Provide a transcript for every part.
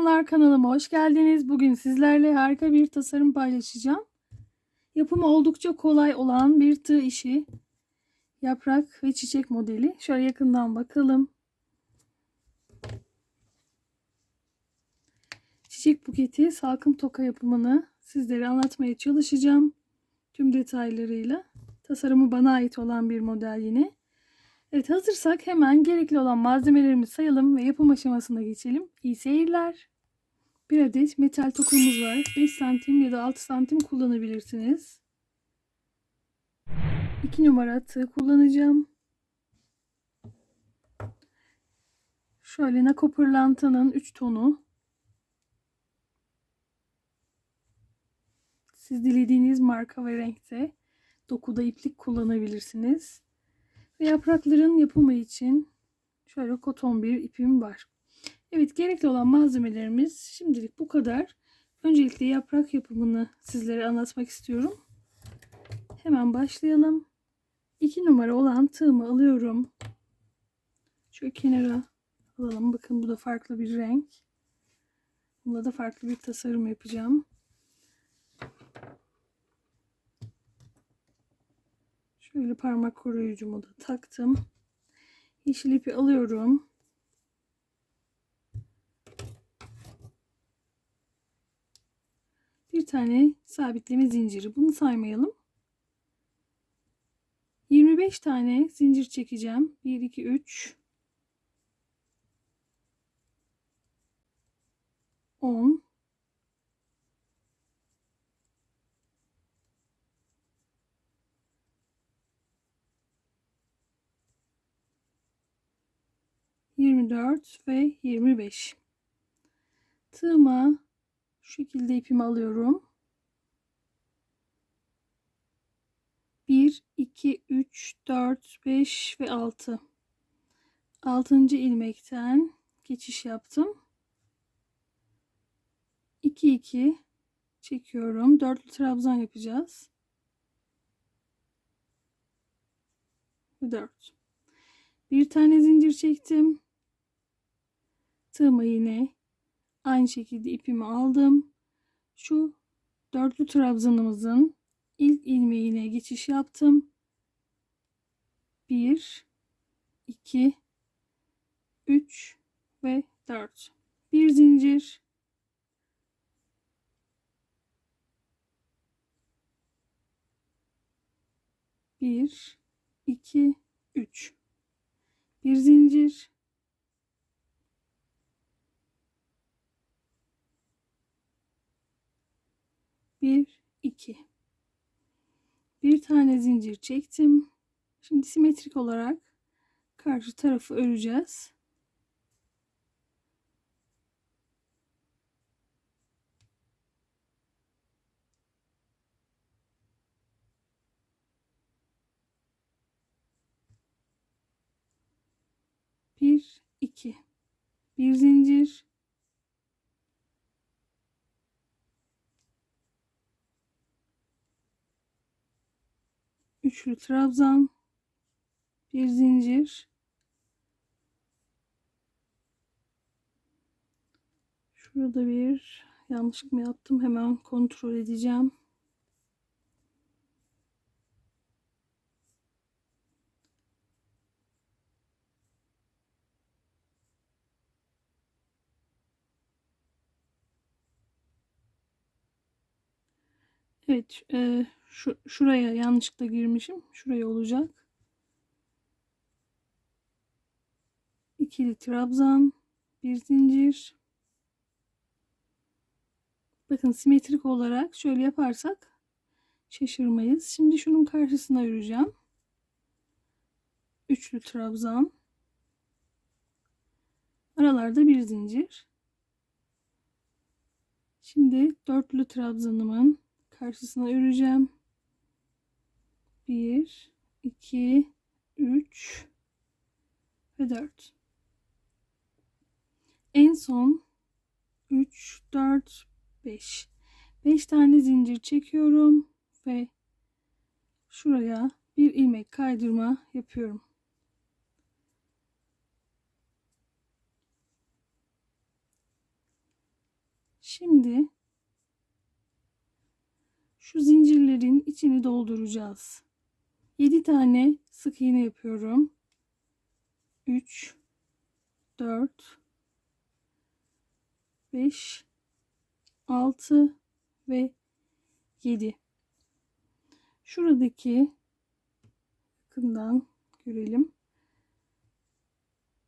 Merhabalar, kanalıma hoş geldiniz. Bugün sizlerle harika bir tasarım paylaşacağım. Yapımı oldukça kolay olan bir tığ işi yaprak ve çiçek modeli. Şöyle yakından bakalım. Çiçek buketi salkım toka yapımını sizlere anlatmaya çalışacağım. Tüm detaylarıyla. Tasarımı bana ait olan bir model yine. Evet, hazırsak hemen gerekli olan malzemelerimizi sayalım ve yapım aşamasına geçelim. İyi seyirler. Bir adet metal tokamız var. 5 santim ya da 6 santim kullanabilirsiniz. 2 numara tığ kullanacağım. Şöyle Nako pırlantanın 3 tonu. Siz dilediğiniz marka ve renkte dokuda iplik kullanabilirsiniz. Ve yaprakların yapımı için şöyle koton bir ipim var. Evet, gerekli olan malzemelerimiz şimdilik bu kadar. Öncelikle yaprak yapımını sizlere anlatmak istiyorum. Hemen başlayalım. 2 numara olan tığımı alıyorum. Şöyle kenara alalım. Bakın, bu da farklı bir renk. Bunda da farklı bir tasarım yapacağım. Şöyle parmak koruyucumu da taktım. Yeşil ipi alıyorum. Bir tane sabitleme zinciri. Bunu saymayalım. 25 tane zincir çekeceğim. 1, 2, 3, 10, 24 ve 25. Tığıma şu şekilde ipimi alıyorum. 1, 2, 3, 4, 5 ve 6. 6. ilmekten geçiş yaptım. 2, 2 çekiyorum. Dörtlü trabzan yapacağız. Ve 4. Bir tane zincir çektim. Tığıma yine aynı şekilde ipimi aldım. Şu dörtlü trabzanımızın ilk ilmeğine geçiş yaptım. 1, 2, 3 ve 4. Bir zincir. Bir, iki, üç. Bir zincir. Bir, iki. Bir tane zincir çektim. Şimdi simetrik olarak karşı tarafı öreceğiz. Bir, iki. Bir zincir. Üçlü trabzan. Bir zincir. Şurada bir yanlışlık mı yaptım? Hemen kontrol edeceğim. Evet, şuraya yanlışlıkla girmişim. Şuraya olacak. İkili trabzan, bir zincir. Bakın, simetrik olarak şöyle yaparsak şaşırmayız. Şimdi şunun karşısına öreceğim. Üçlü trabzan. Aralarda bir zincir. Şimdi dörtlü trabzanımın karşısına öreceğim. 1, 2, 3 ve 4. En son 3, 4, 5. 5 tane zincir çekiyorum ve şuraya bir ilmek kaydırma yapıyorum. Şimdi şu zincirlerin içini dolduracağız. 7 tane sık iğne yapıyorum. 3, 4, 5, 6 ve 7. Şuradaki yakından görelim.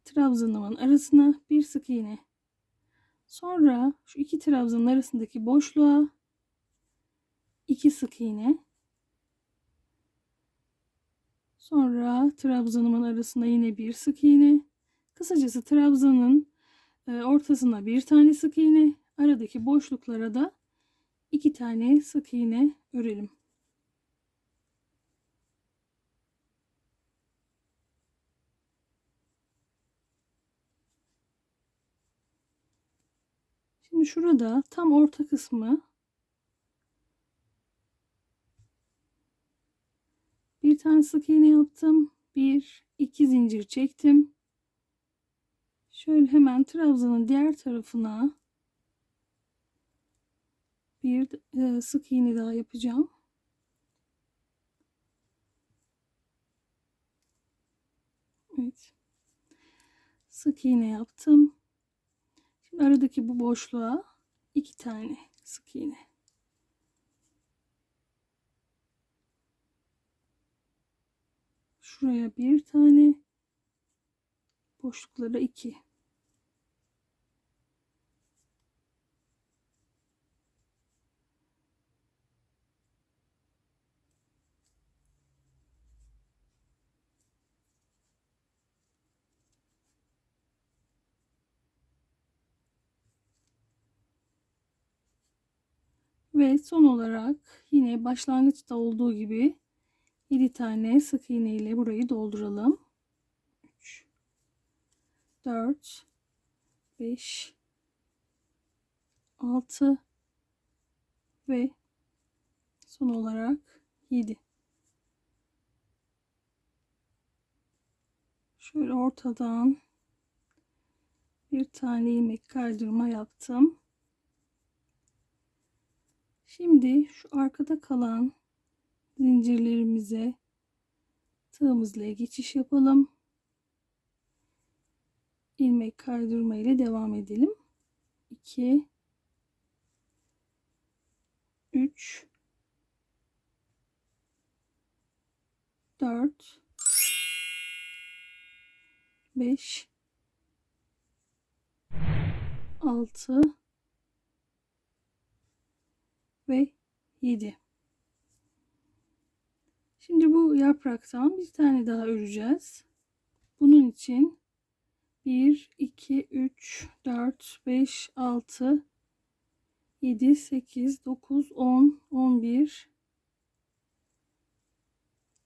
Trabzanımın arasına bir sık iğne. Sonra şu iki trabzanın arasındaki boşluğa 2 sık iğne. Sonra trabzanımın arasına yine bir sık iğne. Kısacası trabzanın ortasına bir tane sık iğne, aradaki boşluklara da 2 tane sık iğne örelim. Şimdi şurada tam orta kısmı bir tane sık iğne yaptım. 1, 2 zincir çektim. Şöyle hemen trabzanın diğer tarafına bir sık iğne daha yapacağım. Evet. Sık iğne yaptım. Şimdi aradaki bu boşluğa 2 tane sık iğne. Şuraya bir tane, boşluklara 2. Ve son olarak yine başlangıçta olduğu gibi 7 tane sık iğne ile burayı dolduralım. 3, 4, 5, 6 ve son olarak 7. Şöyle ortadan bir tane ilmek kaydırma yaptım. Şimdi şu arkada kalan zincirlerimize tığımızla geçiş yapalım. İlmek kaydırma ile devam edelim. 2, 3, 4, 5, 6 ve 7. Şimdi bu yapraktan bir tane daha öreceğiz. Bunun için 1, 2, 3, 4, 5, 6, 7, 8, 9, 10, 11,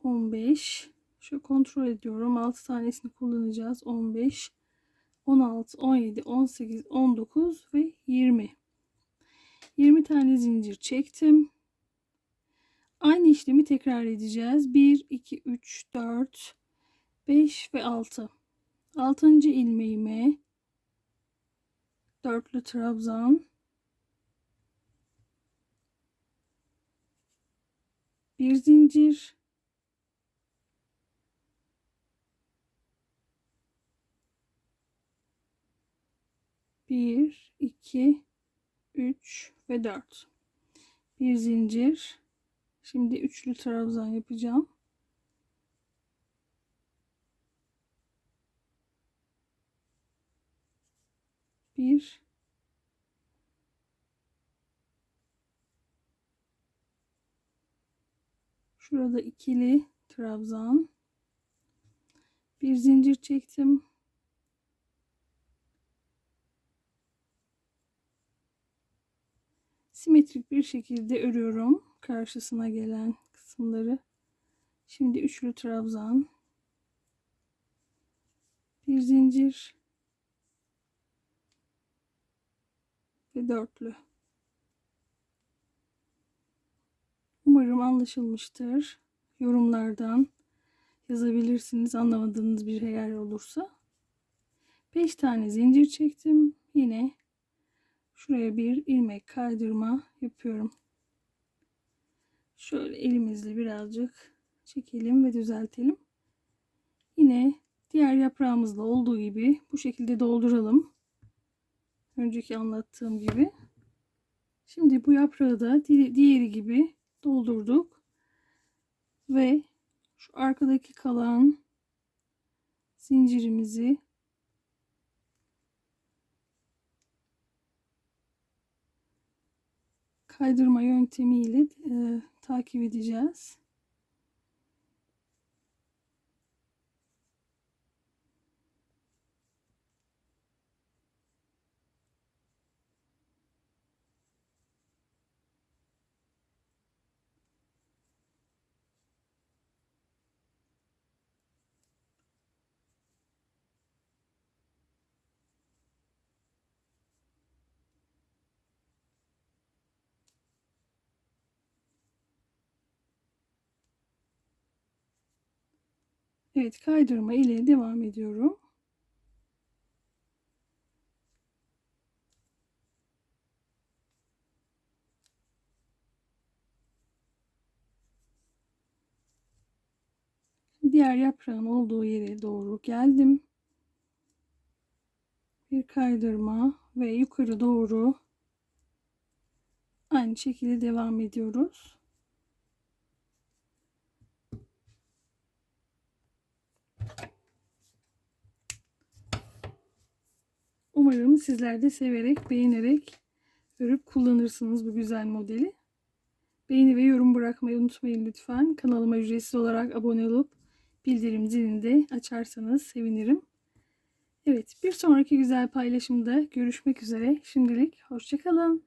15. Şöyle kontrol ediyorum. 6 tanesini kullanacağız. 15, 16, 17, 18, 19 ve 20. 20 tane zincir çektim. Aynı işlemi tekrar edeceğiz. 1, 2, 3, 4, 5 ve 6. 6. ilmeğime dörtlü trabzan, bir zincir, bir, iki, üç ve 4. Bir zincir. Şimdi üçlü trabzan yapacağım. Bir, şurada ikili trabzan, bir zincir çektim. Simetrik bir şekilde örüyorum karşısına gelen kısımları. Şimdi üçlü trabzan, bir zincir ve dörtlü. Umarım anlaşılmıştır. Yorumlardan yazabilirsiniz anlamadığınız bir yer olursa. 5 tane zincir çektim. Yine şuraya bir ilmek kaydırma yapıyorum. Şöyle elimizle birazcık çekelim ve düzeltelim. Yine diğer yaprağımızda olduğu gibi bu şekilde dolduralım. Önceki anlattığım gibi. Şimdi bu yaprağı da diğeri gibi doldurduk. Ve şu arkadaki kalan zincirimizi kaydırma yöntemiyle takip edeceğiz. Evet, kaydırma ile devam ediyorum. Diğer yaprağın olduğu yere doğru geldim. Bir kaydırma ve yukarı doğru aynı şekilde devam ediyoruz. Umarım sizler de severek, beğenerek örüp kullanırsınız bu güzel modeli. Beğeni ve yorum bırakmayı unutmayın lütfen. Kanalıma ücretsiz olarak abone olup bildirim zilini de açarsanız sevinirim. Evet, bir sonraki güzel paylaşımda görüşmek üzere. Şimdilik hoşça kalın.